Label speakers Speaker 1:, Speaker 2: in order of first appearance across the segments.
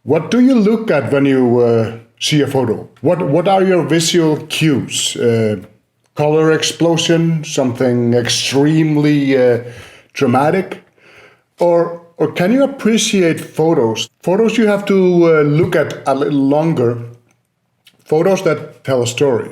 Speaker 1: What do you look at when you see a photo? What are your visual cues? Color explosion, something extremely dramatic, or can you appreciate photos? Photos you have to look at a little longer. Photos that tell a story.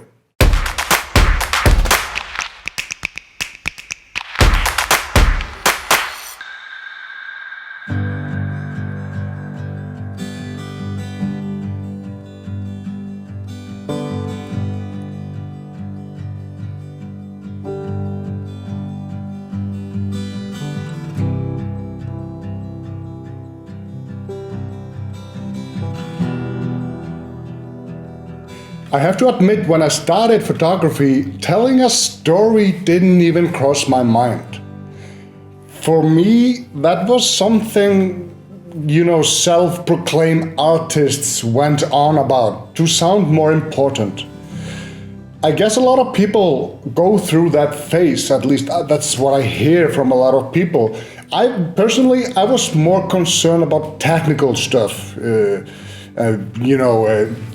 Speaker 1: I have to admit, when I started photography, telling a story didn't even cross my mind. For me, that was something, self-proclaimed artists went on about to sound more important. I guess a lot of people go through that phase, at least that's what I hear from a lot of people. I was more concerned about technical stuff.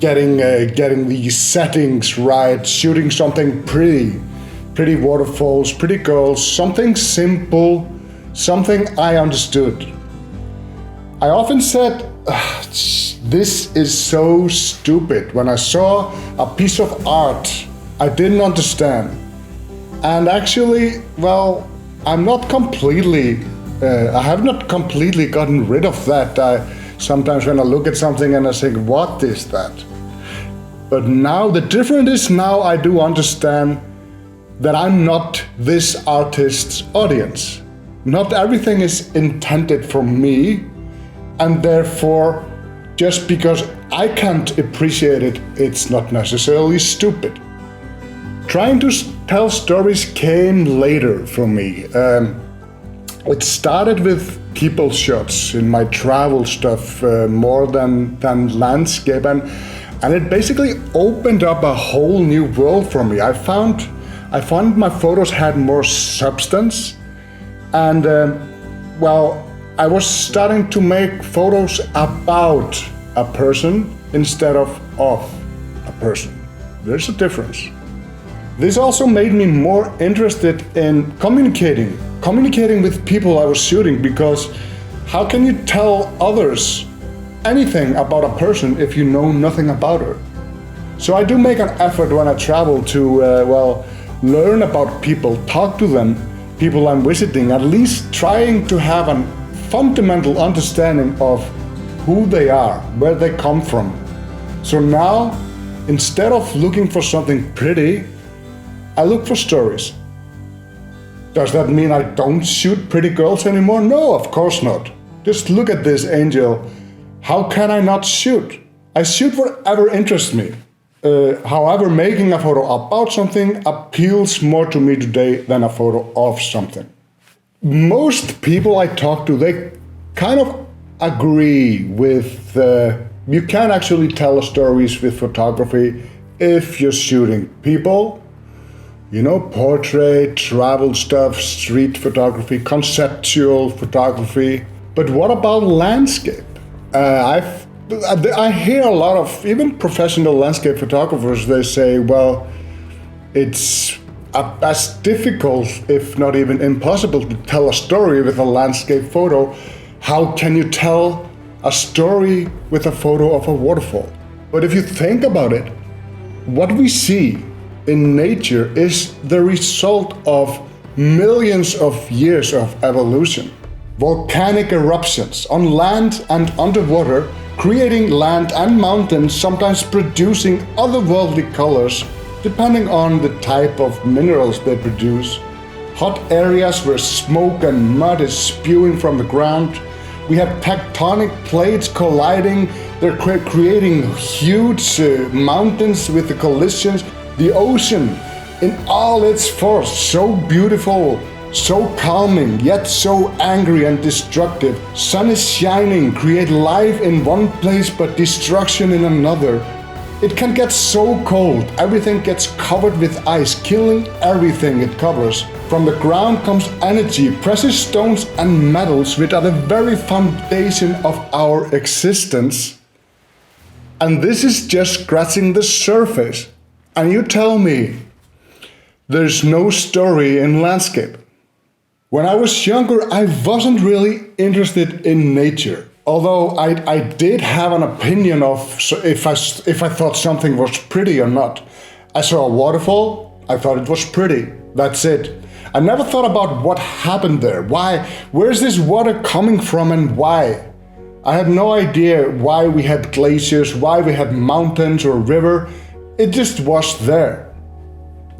Speaker 1: Getting these settings right, shooting something pretty waterfalls, pretty girls, something simple, something I understood. I often said, this is so stupid. When I saw a piece of art I didn't understand. And actually, I have not completely gotten rid of that. Sometimes when I look at something and I think, what is that? But now the difference is now I do understand that I'm not this artist's audience. Not everything is intended for me, and therefore, just because I can't appreciate it, it's not necessarily stupid. Trying to tell stories came later for me. It started with people shots in my travel stuff more than landscape, and it basically opened up a whole new world for me. I found my photos had more substance, and I was starting to make photos about a person instead of a person. There's a difference. This also made me more interested in communicating with people I was shooting, because how can you tell others anything about a person if you know nothing about her? So I do make an effort when I travel to, learn about people, talk to them, people I'm visiting, at least trying to have a fundamental understanding of who they are, where they come from. So now, instead of looking for something pretty, I look for stories. Does that mean I don't shoot pretty girls anymore? No, of course not. Just look at this angel. How can I not shoot? I shoot whatever interests me. However, making a photo about something appeals more to me today than a photo of something. Most people I talk to, they kind of agree with, you can actually tell stories with photography if you're shooting people. Portrait, travel stuff, street photography, conceptual photography. But what about landscape? I hear a lot of, even professional landscape photographers, they say, it's as difficult, if not even impossible, to tell a story with a landscape photo. How can you tell a story with a photo of a waterfall? But if you think about it, what we see in nature is the result of millions of years of evolution. Volcanic eruptions on land and underwater, creating land and mountains, sometimes producing otherworldly colors depending on the type of minerals they produce. Hot areas where smoke and mud is spewing from the ground. We have tectonic plates colliding. They're creating huge mountains with the collisions. The ocean in all its force, so beautiful, so calming, yet so angry and destructive. Sun is shining, create life in one place but destruction in another. It can get so cold, everything gets covered with ice, killing everything it covers. From the ground comes energy, precious stones and metals, which are the very foundation of our existence. And this is just scratching the surface. And you tell me there's no story in landscape. When I was younger, I wasn't really interested in nature. Although I did have an opinion of if I thought something was pretty or not. I saw a waterfall, I thought it was pretty. That's it. I never thought about what happened there. Why? Where's this water coming from and why? I had no idea why we had glaciers, why we had mountains or river. It just was there.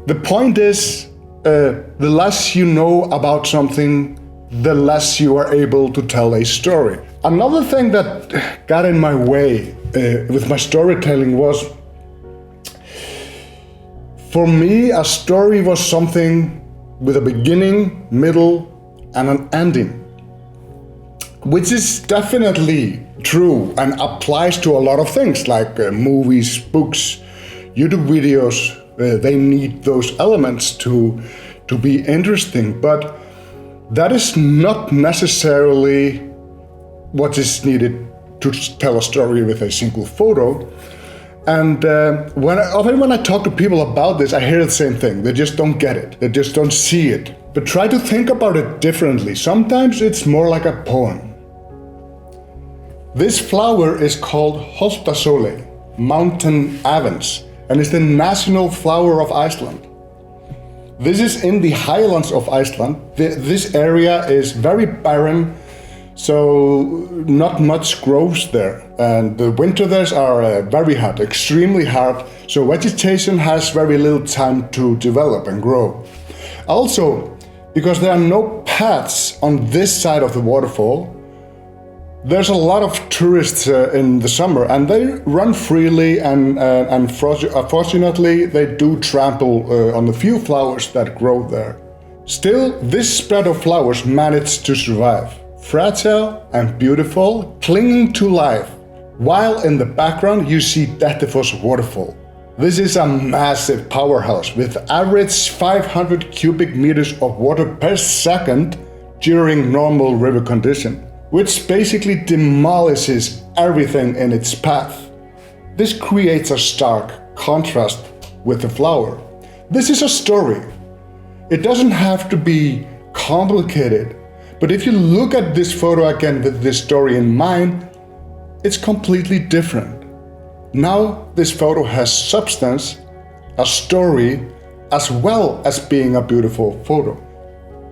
Speaker 1: The point is, the less you know about something, the less you are able to tell a story. Another thing that got in my way with my storytelling was, for me, a story was something with a beginning, middle, and an ending, which is definitely true and applies to a lot of things like movies, books, YouTube videos. They need those elements to be interesting, but that is not necessarily what is needed to tell a story with a single photo. And when I talk to people about this, I hear the same thing. They just don't get it. They just don't see it. But try to think about it differently. Sometimes it's more like a poem. This flower is called Holtasole, mountain avens, and it's the national flower of Iceland. This is in the highlands of Iceland. This area is very barren, so not much grows there. And the winter there are very hot, extremely hot, so vegetation has very little time to develop and grow. Also, because there are no paths on this side of the waterfall, there's a lot of tourists in the summer, and they run freely, and unfortunately they do trample on the few flowers that grow there. Still, this spread of flowers managed to survive, fragile and beautiful, clinging to life, while in the background you see Dettifoss waterfall. This is a massive powerhouse with average 500 cubic meters of water per second during normal river condition, which basically demolishes everything in its path. This creates a stark contrast with the flower. This is a story. It doesn't have to be complicated, but if you look at this photo again with this story in mind, it's completely different. Now this photo has substance, a story, as well as being a beautiful photo.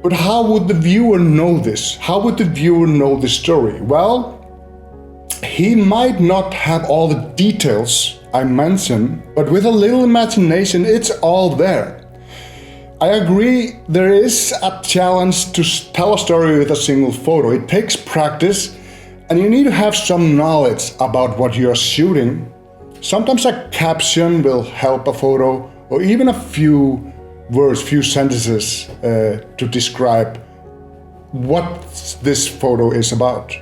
Speaker 1: But how would the viewer know this? How would the viewer know the story? Well, he might not have all the details I mentioned, but with a little imagination, it's all there. I agree, there is a challenge to tell a story with a single photo. It takes practice, and you need to have some knowledge about what you are shooting. Sometimes a caption will help a photo, or even a few words, few sentences to describe what this photo is about.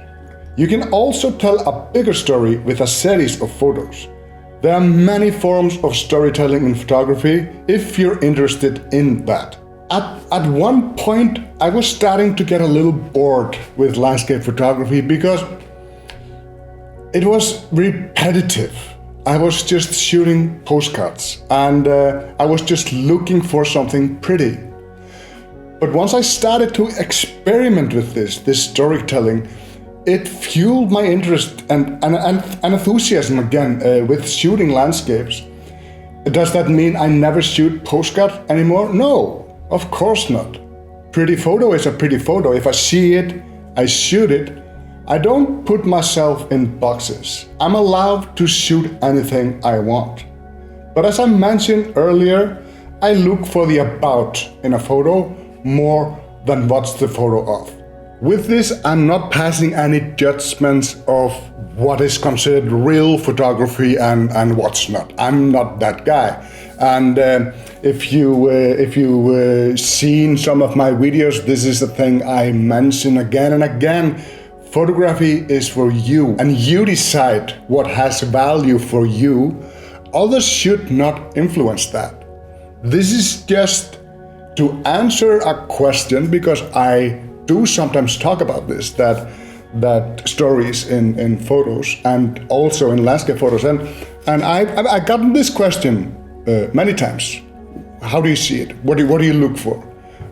Speaker 1: You can also tell a bigger story with a series of photos. There are many forms of storytelling in photography if you're interested in that. At one point, I was starting to get a little bored with landscape photography because it was repetitive. I was just shooting postcards, and I was just looking for something pretty. But once I started to experiment with this storytelling, it fueled my interest and enthusiasm again with shooting landscapes. Does that mean I never shoot postcard anymore? No, of course not. Pretty photo is a pretty photo. If I see it, I shoot it. I don't put myself in boxes. I'm allowed to shoot anything I want. But as I mentioned earlier, I look for the about in a photo more than what's the photo of. With this, I'm not passing any judgments of what is considered real photography and what's not. I'm not that guy. And if you seen some of my videos, this is the thing I mention again and again. Photography is for you, and you decide what has value for you. Others should not influence that. This is just to answer a question, because I do sometimes talk about this, that that stories in photos and also in landscape photos. And I've gotten this question many times. How do you see it? What do you look for?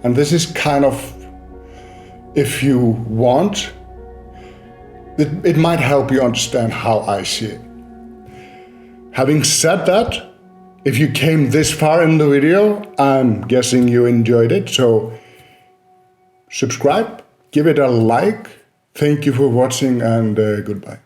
Speaker 1: And this is kind of, if you want, it might help you understand how I see it. Having said that, if you came this far in the video, I'm guessing you enjoyed it. So subscribe, give it a like. Thank you for watching, and goodbye.